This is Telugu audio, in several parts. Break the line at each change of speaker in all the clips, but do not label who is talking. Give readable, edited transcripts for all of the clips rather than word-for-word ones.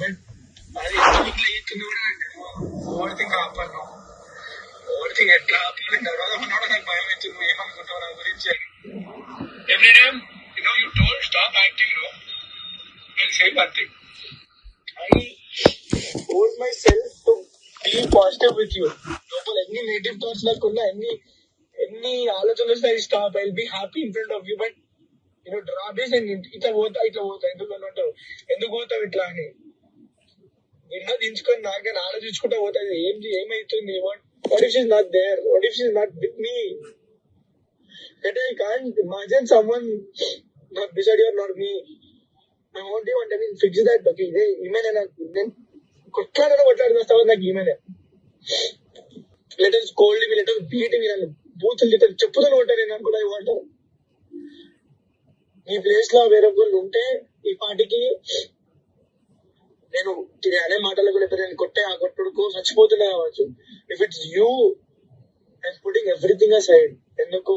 బట్ అది ఇట్లా అవుతుంది కూడా ఓవర్ థింక్ ఆపను. ఓవర్ థింక్ ఎట్లా ఆపాలి తర్వాత కూడా నాకు భయం అవుతుంది ఏమనుకుంటావు నా గురించి. Every time you told stop acting same one thing. I told myself to be positive with you. లోపల ఎన్ని నెగిటివ్ థాట్స్ లేకున్నా ఎన్ని ఆలోచనలు వస్తే I stop. I will be happy in front of you. But draw base ఇట్లా పోతా ఎందుకు అంటావు, ఎందుకు పోతావు ఇట్లా అని దించుకొని నాకని ఆలోచించుకుంటా పోతుంది. ఏమైతుంది, what if she's not there, what if she's not with me, that I can't imagine someone not beside you or not me. I want you and I mean fix that. Okay, ఈమెనే నాకు నేను కొట్లాడుకొస్తావు నాకు ఈమెనే. Letters cold me, letter beat me, నన్ను బూతులు లెటర్ చెప్పుదని ఉంటారు. నేను కూడా ఇవ్వంటారు. ఈ ప్లేస్ లో వేరే వాళ్ళు ఉంటే ఈ పాటికి నేను అనే మాటలు కూడా నేను కొట్టే ఆ కొట్టుడుకు చచ్చిపోతున్నా కావచ్చు. If it's you I'm putting everything aside. ఎందుకు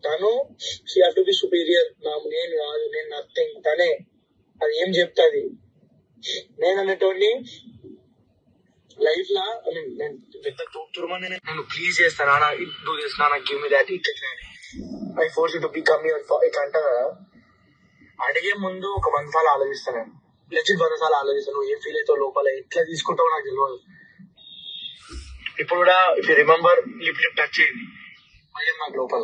తను she have to be superior. నేను కాదు, నేను నథింగ్, తనే అది ఏం చెప్తాది. నేను అనేటోడిని లైఫ్ లా నేను పెద్ద తురుమని నేను ప్లీజ్ చేస్తాను, డూ చేస్తున్నా, నాకు గివ్ మీ దాట్ ఇట్లా I force you to become your ఇట్లా అంటా కదా. అడిగే ముందు ఒక 100 సార్లు ఆలోచిస్తాను. నేను లెజిట్ 100 సార్లు ఆలోచిస్తాను. నువ్వు ఏం ఫీల్ అవుతావు లోపల, ఎట్లా తీసుకుంటావు నాకు తెలియదు. ఇప్పుడు కూడా if you remember lip touch అయింది మళ్ళీ నాకు లోపల.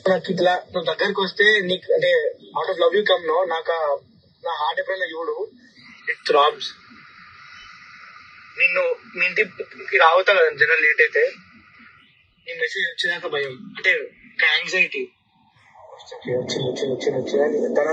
నాకు ఇట్లా నువ్వు దగ్గరికి వస్తే నీకు అంటే out of love you come no, నాకు నా హార్ట్ ఎప్పుడైనా చూడు ఇట్ థ్రాబ్స్. నిన్ను మీ ఇంటికి రావుతా కదా జనరల్ లేట్ అయితే, నీ మెసేజ్ వచ్చేదాకా భయం, అంటే యాంగ్జైటీ. వచ్చింది తన